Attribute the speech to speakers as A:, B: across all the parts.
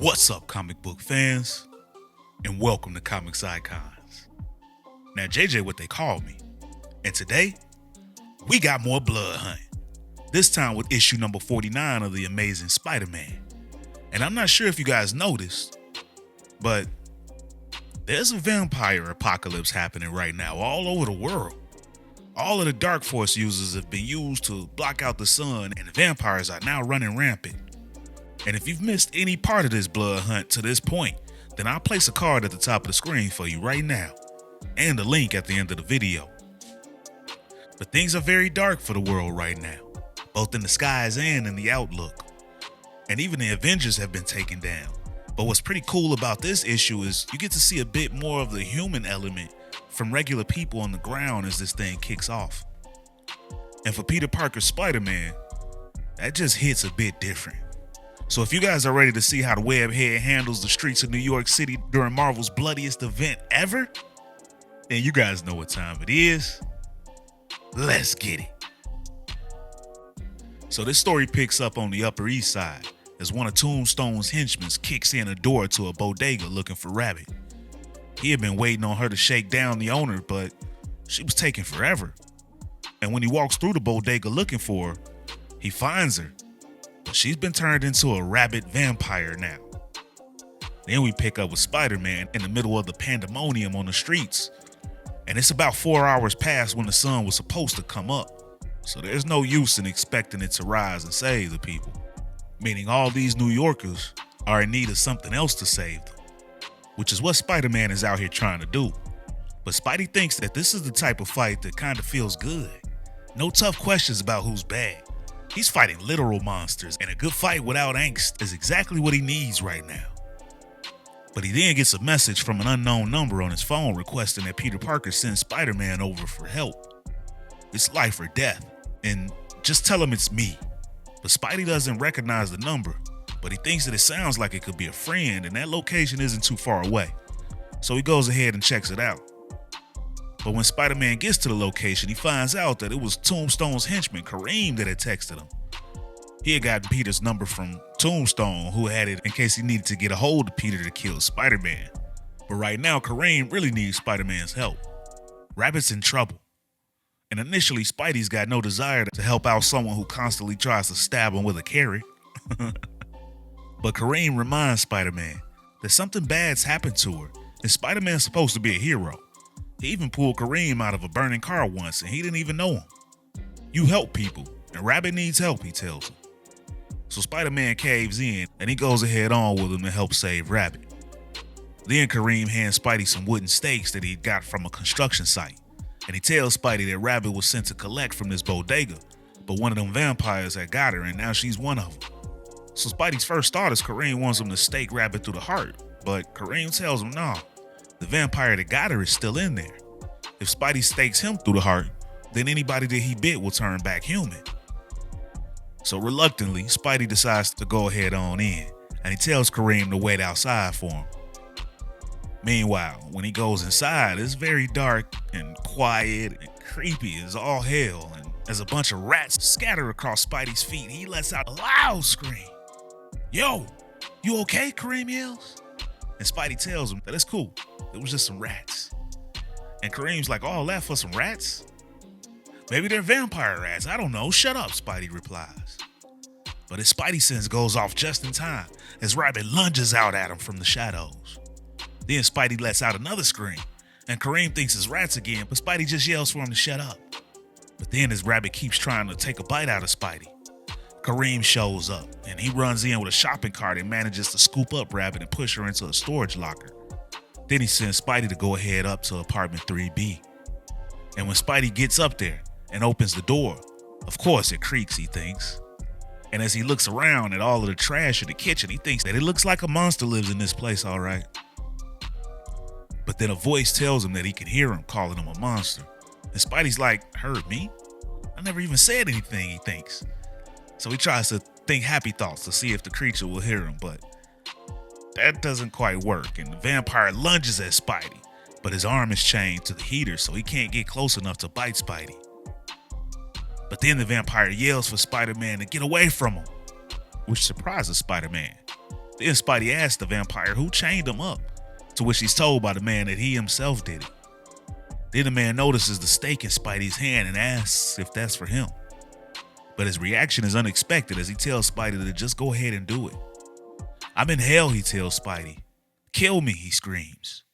A: What's up, comic book fans? And welcome to Comics Icons. Now, JJ, what they call me. And today, we got more blood hunting. This time with issue number 49 of The Amazing Spider-Man. And I'm not sure if you guys noticed, but there's a vampire apocalypse happening right now all over the world. All of the Dark Force users have been used to block out the sun, and the vampires are now running rampant. And if you've missed any part of this blood hunt to this point, then I'll place a card at the top of the screen for you right now, and a link at the end of the video. But things are very dark for the world right now, both in the skies and in the outlook. And even the Avengers have been taken down. But what's pretty cool about this issue is you get to see a bit more of the human element from regular people on the ground as this thing kicks off. And for Peter Parker's Spider-Man, that just hits a bit different. So if you guys are ready to see how the Webhead handles the streets of New York City during Marvel's bloodiest event ever, then you guys know what time it is. Let's get it. So this story picks up on the Upper East Side as one of Tombstone's henchmen kicks in a door to a bodega looking for Rabbit. He had been waiting on her to shake down the owner, but she was taking forever. And when he walks through the bodega looking for her, he finds her. But she's been turned into a rabid vampire now. Then we pick up with Spider-Man in the middle of the pandemonium on the streets. And it's about 4 hours past when the sun was supposed to come up. So there's no use in expecting it to rise and save the people. Meaning all these New Yorkers are in need of something else to save them. Which is what Spider-Man is out here trying to do. But Spidey thinks that this is the type of fight that kind of feels good. No tough questions about who's bad. He's fighting literal monsters, and a good fight without angst is exactly what he needs right now. But he then gets a message from an unknown number on his phone requesting that Peter Parker send Spider-Man over for help. It's life or death, and just tell him it's me. But Spidey doesn't recognize the number, but he thinks that it sounds like it could be a friend, and that location isn't too far away. So he goes ahead and checks it out. But when Spider-Man gets to the location, he finds out that it was Tombstone's henchman, Kareem, that had texted him. He had gotten Peter's number from Tombstone, who had it in case he needed to get a hold of Peter to kill Spider-Man. But right now, Kareem really needs Spider-Man's help. Rabbit's in trouble. And initially, Spidey's got no desire to help out someone who constantly tries to stab him with a carrot. But Kareem reminds Spider-Man that something bad's happened to her, and Spider-Man's supposed to be a hero. He even pulled Kareem out of a burning car once, and he didn't even know him. You help people, and Rabbit needs help, he tells him. So Spider-Man caves in, and he goes ahead on with him to help save Rabbit. Then Kareem hands Spidey some wooden stakes that he got from a construction site, and he tells Spidey that Rabbit was sent to collect from this bodega, but one of them vampires had got her, and now she's one of them. So Spidey's first thought is Kareem wants him to stake Rabbit through the heart, but Kareem tells him no. The vampire that got her is still in there. If Spidey stakes him through the heart, then anybody that he bit will turn back human. So reluctantly, Spidey decides to go ahead on in, and he tells Kareem to wait outside for him. Meanwhile, when he goes inside, it's very dark and quiet and creepy as all hell, and as a bunch of rats scatter across Spidey's feet, he lets out a loud scream. "Yo, you okay?" Kareem yells. And Spidey tells him that it's cool. It was just some rats. And Kareem's like, "All that for some rats? Maybe they're vampire rats. I don't know. Shut up," Spidey replies. But his Spidey sense goes off just in time as Rabbit lunges out at him from the shadows. Then Spidey lets out another scream, and Kareem thinks it's rats again, but Spidey just yells for him to shut up. But then as Rabbit keeps trying to take a bite out of Spidey, Kareem shows up, and he runs in with a shopping cart and manages to scoop up Rabbit and push her into a storage locker. Then he sends Spidey to go ahead up to apartment 3B. And when Spidey gets up there and opens the door, of course it creaks, he thinks. And as he looks around at all of the trash in the kitchen, he thinks that it looks like a monster lives in this place, all right. But then a voice tells him that he can hear him calling him a monster. And Spidey's like, "Heard me? I never even said anything," he thinks. So he tries to think happy thoughts to see if the creature will hear him, but that doesn't quite work, and the vampire lunges at Spidey, but his arm is chained to the heater, so he can't get close enough to bite Spidey. But then the vampire yells for Spider-Man to get away from him, which surprises Spider-Man. Then Spidey asked the vampire who chained him up, to which he's told by the man that he himself did it. Then the man notices the stake in Spidey's hand and asks if that's for him. But his reaction is unexpected as he tells Spidey to just go ahead and do it. "I'm in hell," he tells Spidey. "Kill me," he screams.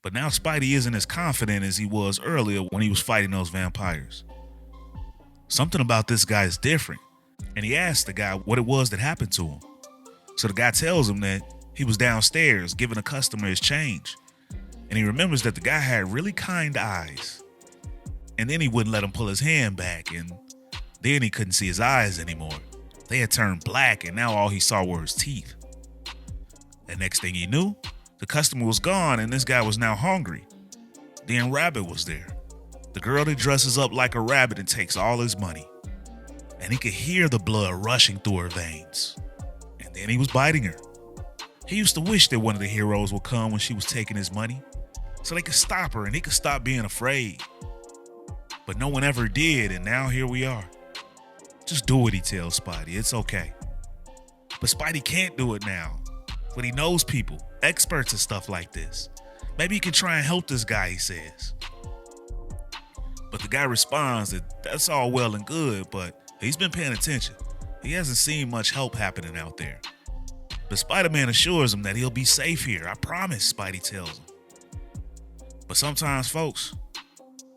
A: But now Spidey isn't as confident as he was earlier when he was fighting those vampires. Something about this guy is different, and he asks the guy what it was that happened to him. So the guy tells him that he was downstairs giving a customer his change, and he remembers that the guy had really kind eyes. And then he wouldn't let him pull his hand back, and then he couldn't see his eyes anymore. They had turned black, and now all he saw were his teeth. The next thing he knew, the customer was gone, and this guy was now hungry. Then Rabbit was there, the girl that dresses up like a rabbit and takes all his money. And he could hear the blood rushing through her veins. And then he was biting her. He used to wish that one of the heroes would come when she was taking his money, so they could stop her and he could stop being afraid. But no one ever did, and now here we are. "Just do it," he tells Spidey. "It's okay." But Spidey can't do it now. But he knows people, experts at stuff like this. Maybe he can try and help this guy, he says. But the guy responds that that's all well and good, but he's been paying attention. He hasn't seen much help happening out there. But Spider-Man assures him that he'll be safe here. "I promise," Spidey tells him. But sometimes, folks,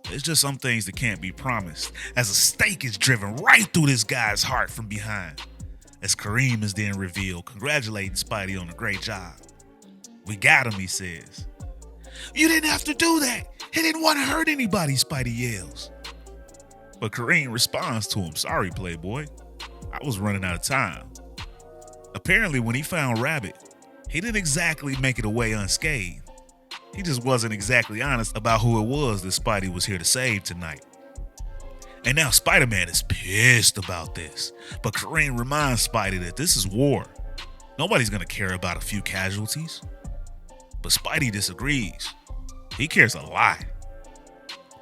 A: there's just some things that can't be promised, as a stake is driven right through this guy's heart from behind. As Kareem is then revealed, congratulating Spidey on a great job. "We got him," he says. "You didn't have to do that. He didn't want to hurt anybody," Spidey yells. But Kareem responds to him, "Sorry, Playboy. I was running out of time." Apparently, when he found Rabbit, he didn't exactly make it away unscathed. He just wasn't exactly honest about who it was that Spidey was here to save tonight. And now Spider-Man is pissed about this. But Kareem reminds Spidey that this is war. Nobody's going to care about a few casualties. But Spidey disagrees. He cares a lot.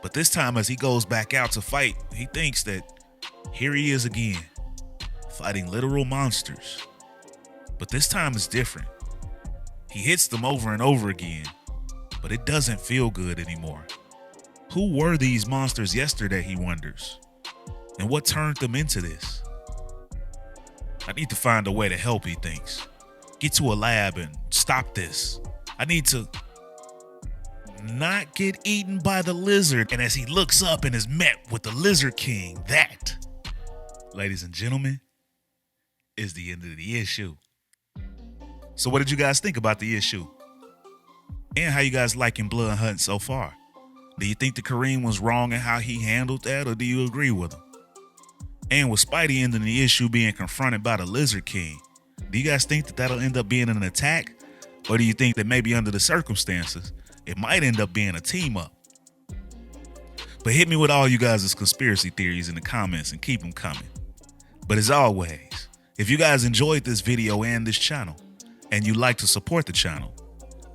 A: But this time as he goes back out to fight, he thinks that here he is again, fighting literal monsters. But this time it's different. He hits them over and over again, but it doesn't feel good anymore. Who were these monsters yesterday, he wonders, and what turned them into this? I need to find a way to help, he thinks. Get to a lab and stop this. I need to not get eaten by the lizard. And as he looks up and is met with the Lizard King, that, ladies and gentlemen, is the end of the issue. So what did you guys think about the issue? And how you guys liking Blood Hunt so far? Do you think that Kareem was wrong in how he handled that, or do you agree with him? And with Spidey ending the issue being confronted by the Lizard King, do you guys think that that'll end up being an attack? Or do you think that maybe under the circumstances, it might end up being a team up? But hit me with all you guys' conspiracy theories in the comments and keep them coming. But as always, if you guys enjoyed this video and this channel, and you'd like to support the channel,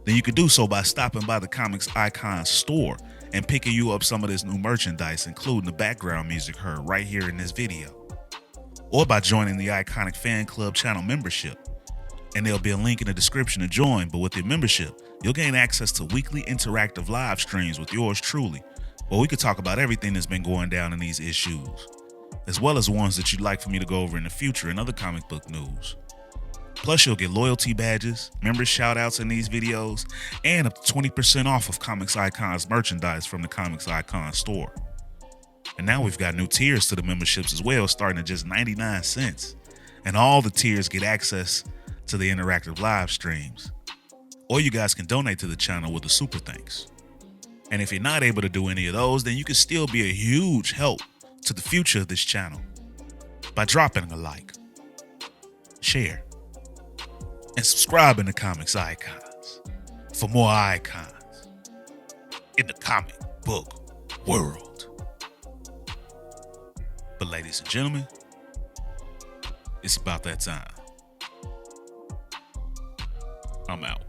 A: then you can do so by stopping by the Comics Icon store and picking you up some of this new merchandise, including the background music heard right here in this video. Or by joining the Iconic Fan Club channel membership. And there'll be a link in the description to join, but with your membership, you'll gain access to weekly interactive live streams with yours truly, where we could talk about everything that's been going down in these issues, as well as ones that you'd like for me to go over in the future and other comic book news. Plus, you'll get loyalty badges, member shoutouts in these videos, and up to 20% off of Comics Icon's merchandise from the Comics Icon store. And now we've got new tiers to the memberships as well, starting at just 99 cents. And all the tiers get access to the interactive live streams. Or you guys can donate to the channel with a super thanks. And if you're not able to do any of those, then you can still be a huge help to the future of this channel by dropping a like, share, and subscribing to Comics Icons for more icons in the comic book world. But ladies and gentlemen, it's about that time. I'm out.